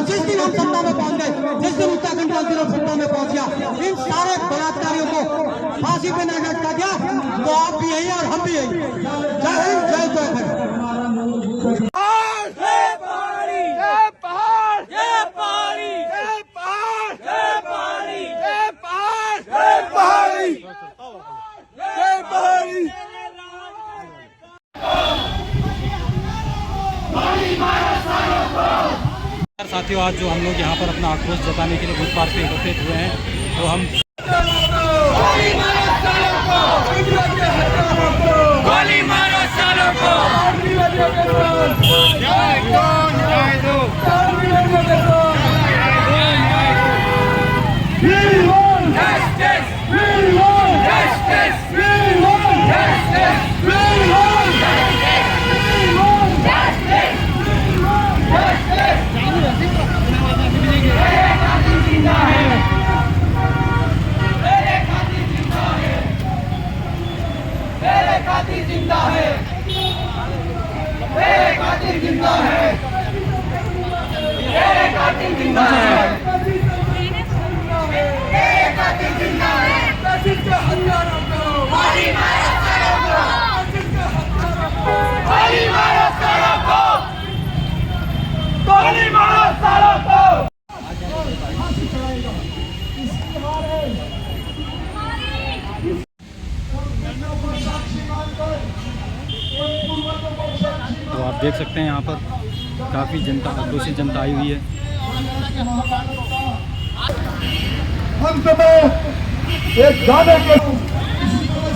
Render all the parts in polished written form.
और जिस दिन हम सत्ता में पहुंच गए, जिस दिन उत्तराखंड काउंसिल सत्ता में पहुंच गया, इन सारे बलात्कारियों को फांसी पे न लटका दिया, तो आप भी यही और हम भी यही। जय हिंद, जय उत्तराखंड। साथियों, आज जो हम लोग यहाँ पर अपना आक्रोश जताने के लिए बुध पार्क पे एकत्रित हुए हैं, तो हम गोली मारो सालों को, गोली मारो सालों को, जिंदा है, मेरे कातिल जिंदा है, मेरे कातिल जिंदा है, मेरे कातिल जिंदा है, गोली मारो सालों को, गोली मारो सालों को, गोली मारो सालों को। तो आप देख सकते हैं यहाँ पर काफ़ी जनता, आक्रोशित जनता आई हुई है।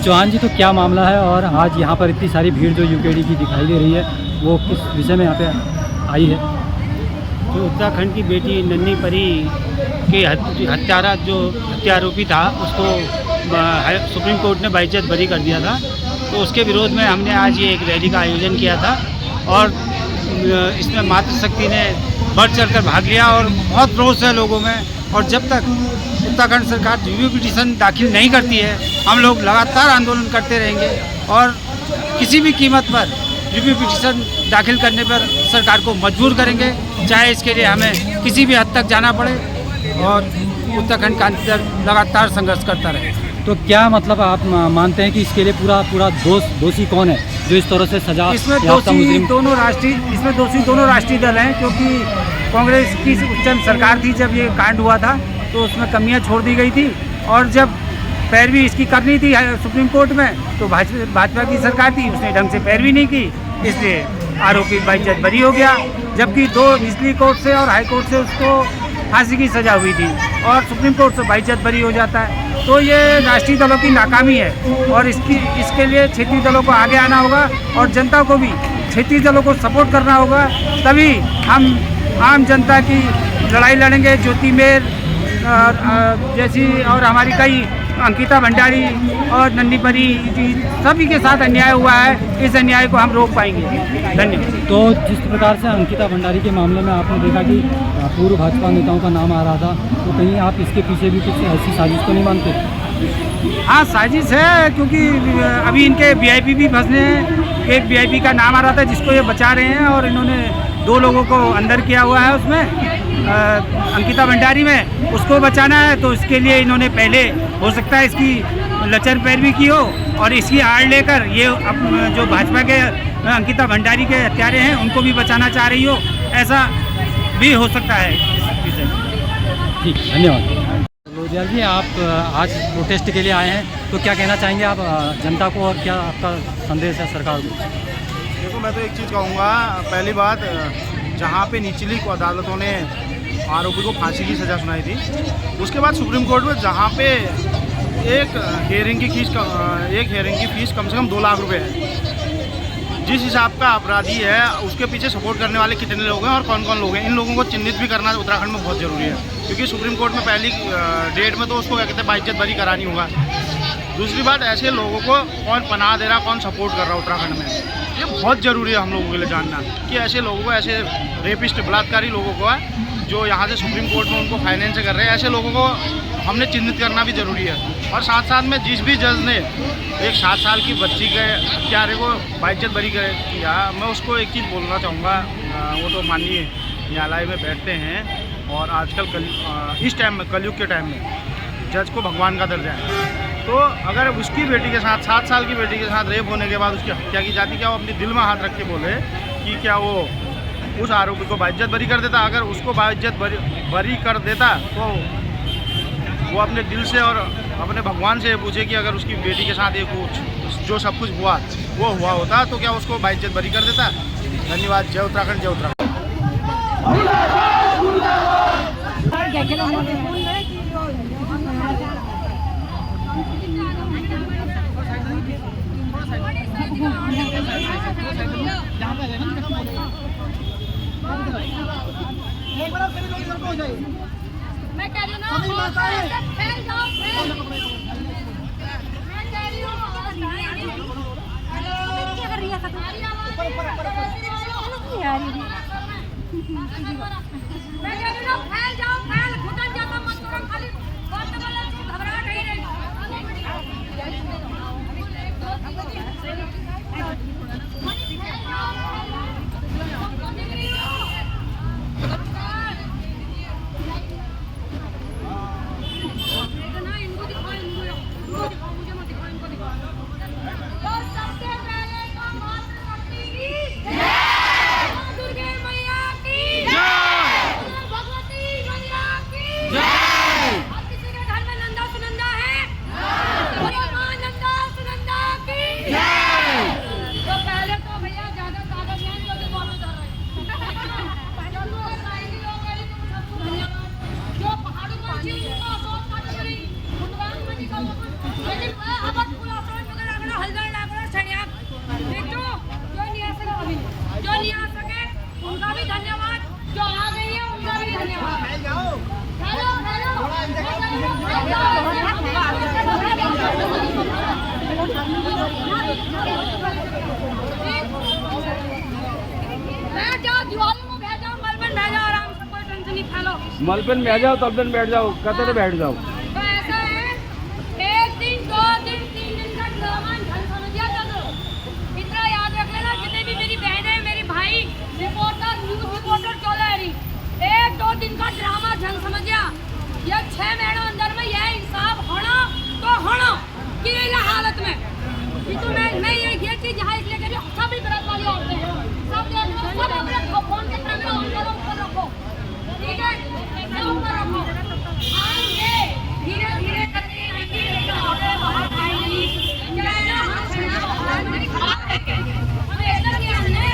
चौहान जी, तो क्या मामला है और आज यहाँ पर इतनी सारी भीड़ जो यूकेडी की दिखाई दे रही है, वो किस विषय में यहाँ पे आई है? जो उत्तराखंड की बेटी नन्ही परी के हत्यारा जो हत्यारोपी था, उसको सुप्रीम कोर्ट ने बाइज्जत बरी कर दिया था। तो उसके विरोध में हमने आज ये एक रैली का आयोजन किया था और इसमें मातृशक्ति ने बढ़ चढ़कर भाग लिया और बहुत रोष है लोगों में। और जब तक उत्तराखंड सरकार रिव्यू पिटीशन दाखिल नहीं करती है, हम लोग लगातार आंदोलन करते रहेंगे और किसी भी कीमत पर रिव्यू पिटीशन दाखिल करने पर सरकार को मजबूर करेंगे, चाहे इसके लिए हमें किसी भी हद तक जाना पड़े और उत्तराखंड का लगातार संघर्ष करता रहे। तो क्या मतलब आप मानते हैं कि इसके लिए पूरा दोषी कौन है जो इस तरह से सजा? इसमें दोषी दोनों राष्ट्रीय दल हैं, क्योंकि कांग्रेस की उस टाइम सरकार थी जब ये कांड हुआ था, तो उसमें कमियां छोड़ दी गई थी और जब पैरवी इसकी करनी थी सुप्रीम कोर्ट में, तो भाजपा की सरकार थी, उसने ढंग से पैरवी नहीं की, इसलिए आरोपी बाइज्जत बरी हो गया। जबकि 2 निचली कोर्ट से और हाई कोर्ट से उसको फांसी की सजा हुई थी और सुप्रीम कोर्ट से बाइज्जत बरी हो जाता है। तो ये राष्ट्रीय दलों की नाकामी है और इसके लिए क्षेत्रीय दलों को आगे आना होगा और जनता को भी क्षेत्रीय दलों को सपोर्ट करना होगा, तभी हम आम जनता की लड़ाई लड़ेंगे। ज्योति मेर जैसी और हमारी कई अंकिता भंडारी और नन्ही परी सभी के साथ अन्याय हुआ है, इस अन्याय को हम रोक पाएंगे। धन्यवाद। तो जिस प्रकार से अंकिता भंडारी के मामले में आपने देखा कि पूर्व भाजपा नेताओं का नाम आ रहा था, तो कहीं आप इसके पीछे भी कुछ ऐसी साजिश तो नहीं मानते? हाँ, साजिश है, क्योंकि अभी इनके वीआईपी भी फंसने हैं। एक वीआईपी का नाम आ रहा था जिसको ये बचा रहे हैं और इन्होंने 2 लोगों को अंदर किया हुआ है उसमें, अंकिता भंडारी में, उसको बचाना है। तो इसके लिए इन्होंने पहले हो सकता है इसकी लचर पैरवी की हो और इसकी आड़ लेकर ये जो भाजपा के अंकिता भंडारी के हत्यारे हैं उनको भी बचाना चाह रही हो, ऐसा भी हो सकता है इस विषय में। ठीक, धन्यवाद। लोधियाल जी, आप आज प्रोटेस्ट के लिए आए हैं, तो क्या कहना चाहेंगे आप जनता को और क्या आपका संदेश है सरकार को? देखो, मैं तो एक चीज़ कहूँगा। पहली बात, जहाँ पे निचली अदालतों ने आरोपी को फांसी की सज़ा सुनाई थी, उसके बाद सुप्रीम कोर्ट में जहाँ पे एक हेयरिंग की फीस कम से कम 2 लाख रुपए है। जिस हिसाब का अपराधी है उसके पीछे सपोर्ट करने वाले कितने लोग हैं और कौन कौन लोग हैं, इन लोगों को चिन्हित भी करना उत्तराखंड में बहुत ज़रूरी है, क्योंकि सुप्रीम कोर्ट में पहली डेट में तो उसको क्या कहते हैं बाइज्जत बरी करानी होगा। दूसरी बात, ऐसे लोगों को कौन पनाह दे रहा, कौन सपोर्ट कर रहा उत्तराखंड में, ये बहुत ज़रूरी है हम लोगों के लिए जानना कि ऐसे लोगों को, ऐसे रेपिस्ट बलात्कारी लोगों को जो यहाँ से सुप्रीम कोर्ट में उनको फाइनेंस कर रहे हैं, ऐसे लोगों को हमने चिन्हित करना भी ज़रूरी है। और साथ साथ में जिस भी जज ने एक 7 साल की बच्ची के हत्यारे को बाइज्जत बरी किया, मैं उसको एक चीज़ बोलना चाहूँगा, वो तो माननीय न्यायालय में बैठते हैं और आजकल इस टाइम में, कलयुग के टाइम में, जज को भगवान का दर्जा है। तो अगर उसकी बेटी के साथ, 7 साल की बेटी के साथ रेप होने के बाद उसकी हत्या की जाती, क्या वो अपने दिल में हाथ रख के बोले कि क्या वो उस आरोपी को बाइज्जत बरी कर देता? अगर उसको बाइज्जत बरी कर देता तो वो अपने दिल से और अपने भगवान से पूछे कि अगर उसकी बेटी के साथ ये कुछ जो सब कुछ हुआ वो हुआ होता तो क्या उसको बाइज्जत बरी कर देता? धन्यवाद। जय उत्तराखंड, जय उत्तराखंड। मैं कह रही हूँ ना, फैल जाओ, मैं कह रही हूँ क्या कर रही है? मैं कह रही हूँ फैल जाओ, फैल घुटन जाता मत करो, खाली बात बोले तो घबराहट ही नहीं। उनका भी धन्यवाद, जो आ गई है उनका भी धन्यवाद। मलबन में आ जाओ, तब दिन बैठ जाओ, कहते तो बैठ जाओ। तो ऐसा है, 1 दिन 2 दिन 3 दिन का ड्रामा समझिया करो। इतना याद रख लेना, जितने भी मेरी बहनें, मेरे भाई रिपोर्टर, न्यूज रिपोर्टर चले रही, 1-2 दिन का ड्रामा झन समझिया। ये 6 महीनों अंदर में यह इंसाफ होना तो होना कि हालत में तो मैं ये चीज यहाँ इसलिए कह रही हूँ, सभी व्रत वाली औरतें हैं, सब देख लो, सब अपने फोन के कैमरा ऑन करो, ऊपर रखो, ठीक है, ऊपर रखो। आएंगे धीरे धीरे करके आएंगे, बाहर आएंगी, हमें ऐसा किया हमने,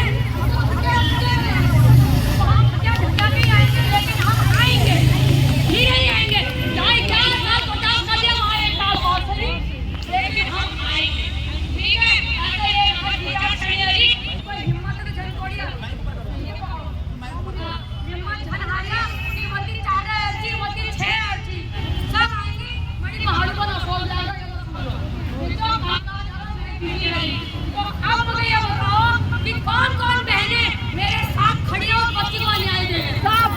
क्या धक्का नहीं आएंगे, लेकिन हम आएंगे, धीरे ही आएंगे, चाहे 4 साल 50 साल या हमारे 1 साल और सही, लेकिन हम आएंगे, ठीक है। ऐसे ये हथियार चढ़ी कोई हिम्मत नहीं चढ़ी तोड़िया, हिम्मत झनहारिया, कीमती 4 अर्जी, कीमती 6 अर्जी, सब आएंगे, बड़ी पहाड़ों पर अफोल जाएगा, तो भागा जा रही है। तो अब मुझे ये बताओ कि कौन कौन बहनें मेरे साथ खड़ी हो बच्ची को न्याय देंगे? सब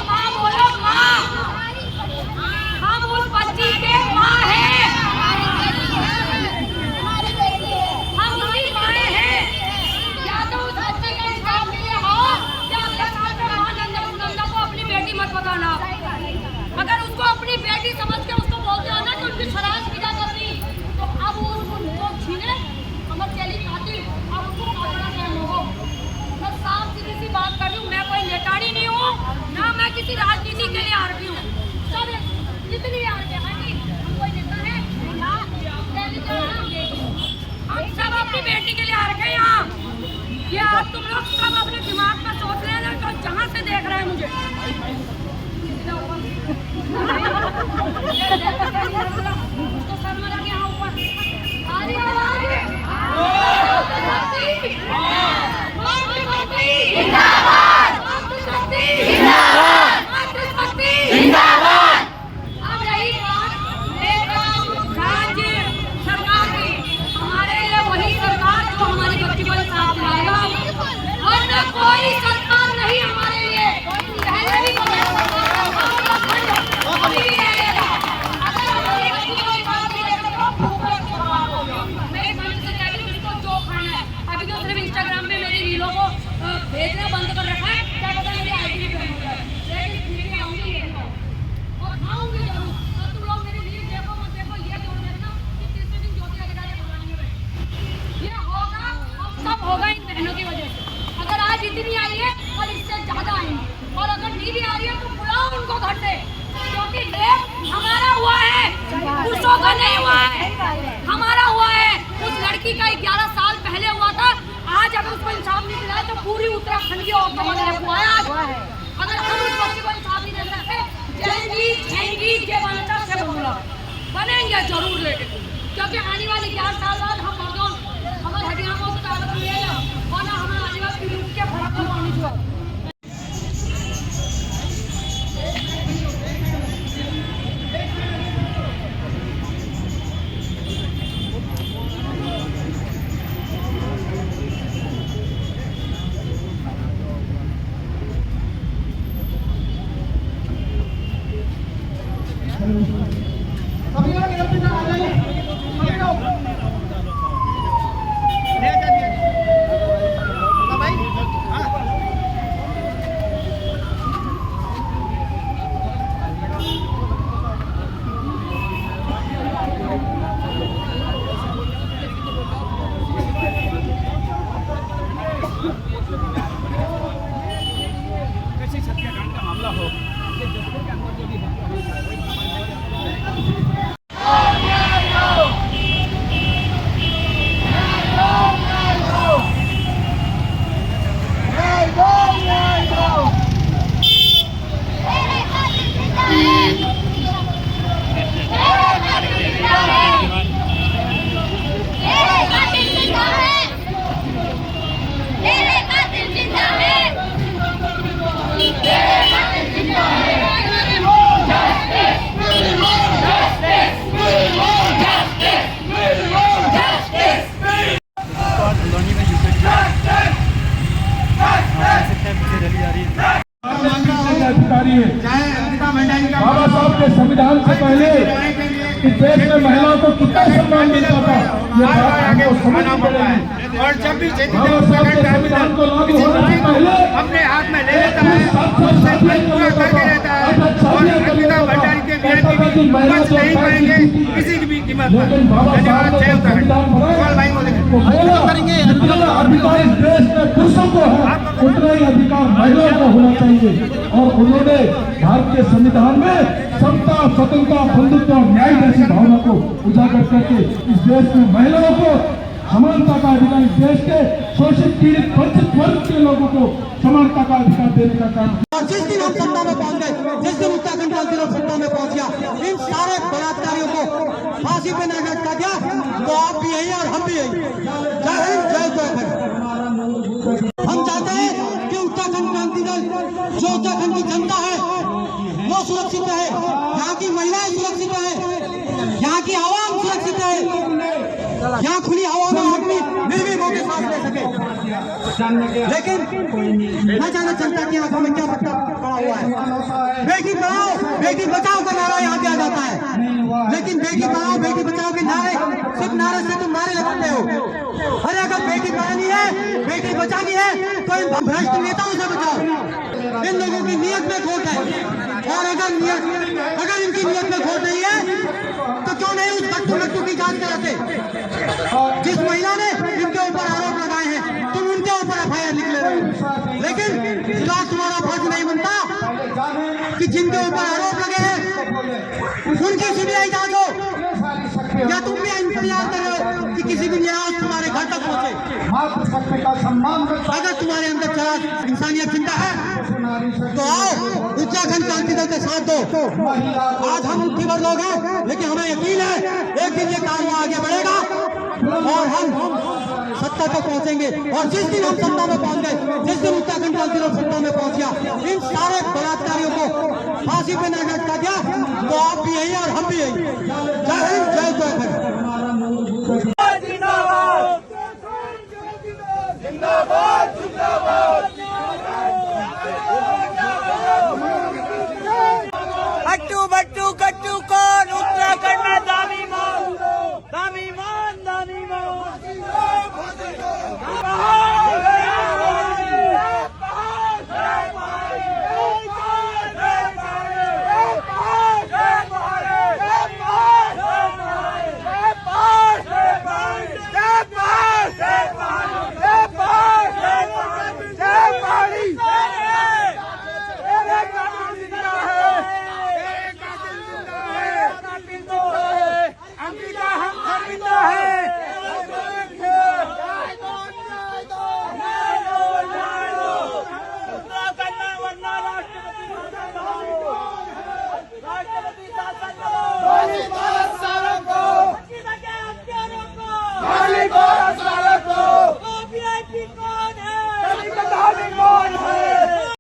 माँ बोलो, माँ, हम उस बच्ची के माँ हैं, हम उसकी माएँ हैं। या तो उस बच्चे के इंसाफ के लिए हो, या अपने साथ में माँ नंदा को अपनी बेटी मत बताना। अगर उसको अपनी बेटी समझ के उसको बोलते हो ना कि उनकी सराज की जा करती, तो अब वो उनको छीने अमर चली खाती, अब उसको पकड़ना क्या लोगों। मैं साफ सीधी सी बात कर रही हूँ, मैं कोई नेताड़ी नहीं हूँ, ना मैं किसी राजनीति के लिए आ रही हूँ। सब जितनी आ रही है, हम कोई नेता है ना, हम सब अपनी बेटी के लिए आ रखे हैं यहाँ। ये आप तुम लोग सब अपने दिमाग में सोच लेना, तो जहाँ से देख रहे हैं मुझे तो शर्म लगे यहाँ ऊपर अब रही राज्य सरकार की, हमारे लिए वही सरकार जो हमारी बच्ची को साथ लाएगा, और न कोई सरकार नहीं हमारे लिए, पहले भी मैं इंस्टाग्राम में मेरी रीलों को भेजना बंद कर रखा है, क्या पता मेरी आईडी भी बैन हो जाए, लेकिन फिर भी आऊंगी ये और खाऊंगी जरूर। तो तुम लोग मेरी रील देखो मत देखो, ये जरूर देखना कि तीसरे दिन ज्योति अधिकारी भगवान में बैठे। ये होगा और सब होगा इन बहनों की वजह से। अगर आज इतनी आई है और इससे ज्यादा आएंगी, और अगर नहीं भी आ रही है तो बुलाओ उनको घर से, क्योंकि रेप हमारा हुआ है, पुरुषों का नहीं हुआ है, हमारा हुआ है। उस लड़की का 11 साल पहले हुआ था, आज अगर उसको इंसाफ नहीं मिला तो पूरी उत्तराखंड की औरतों को रेप हुआ है आज। अगर हम उस बच्ची को इंसाफ नहीं दे सकते, जाएंगी ये बनता से बोला बनेंगे जरूर, लेकिन क्योंकि आने वाले 11 साल बाद हम मर्दों हमारे हड्डियों को ताकत मिलेगा और ना हमारे आदिवासी पीढ़ी के फर्क को पानी जुआ। अधिकारी है। बाबा साहब के संविधान से पहले इस देश में महिलाओं को कितना सम्मान मिलता था, ये बात हमको समझना पड़ता है। और जब भी बाबा साहब के संविधान को लागू होने से पहले अपने हाथ में ले लेता है, उससे पूरा करके रहता है, और अंकिता भंडारी के वीआईपी बच नहीं पाएंगे किसी की भी कीमत पर। लेकिन बाबा साहब ने संविधान बनाया, अधिकार इस देश में पुरुषों को है, उतना ही अधिकार महिलाओं को होना चाहिए। और उन्होंने भारतीय संविधान में समता, स्वतंत्रता, बंधुत्व और न्याय जैसी भावना को उजागर करके इस देश में महिलाओं को समानता का अधिकार, इस देश के शोषित, पीड़ित, वंचित वर्ग के लोगों को समानता का अधिकार देने का काम। और जिस दिन हम सत्ता में पहुंच गए, जिस दिन उत्तराखंड का जिला सत्ता में पहुंच गया, इन सारे बलात्कारियों को फांसी पे ना लटका दिया, तो आप भी यही और हम भी यही। जय हिंद, जय उत्तराखंड। हम चाहते हैं कि उत्तराखंड क्रांति दल, जो उत्तराखंड की जनता है वो सुरक्षित रहे, यहाँ की महिलाएं सुरक्षित रहे, यहाँ की आवाम सुरक्षित रहे, यहाँ खुली हवा में आदमी निर्भीक होकर सांस ले सके। लेकिन न जाने जनता की आंखों में क्या पट्टा पड़ा हुआ है। बेटी पढ़ाओ बेटी बचाओ का नारा यहाँ दिया जाता है, लेकिन बेटी पढ़ाओ बेटी बचाओ के नारे सिर्फ नारे से तुम नारे लगाते हो। अरे अगर बेटी पढ़ानी है, बेटी बचानी है, तो इन भ्रष्ट नेताओं से बचाओ। इन लोगों की नीयत में खोट है, और अगर इनकी नीयत में खोट नहीं है तो क्यों नहीं उस घटना की जांच कराते। जिस महिला ने इनके ऊपर आरोप लगाए हैं, तुम उनके ऊपर एफआईआर लिख ले रहे हो, लेकिन इसका तुम्हारा फर्ज नहीं बनता कि जिनके ऊपर आरोप लगे हैं उनकी सीबीआई जांच हो, या तुम भी इंतजार कर रहे हो कि किसी भी न्याय तुम्हारे घर तक पहुंचे। अगर तुम्हारे अंदर चला इंसानियत जिंदा है तो आओ उत्तराखंड क्रांति दल के साथ दो। आज हम मुट्ठी भर लोग हैं, लेकिन हमें यकीन है एक दिन ये काम आगे बढ़ेगा और हम सत्ता तक पहुंचेंगे। और जिस दिन हम सत्ता में पहुंच गए, जिस दिन उत्तराखंड क्रांति दल सत्ता में पहुंच गया, इन सारे बलात्कारियों को फांसी पे ना लटका दिया, तो आप भी यही और हम भी यही। जय हिंद, जय उत्तराखंड। जिंदाबाद जिंदाबाद।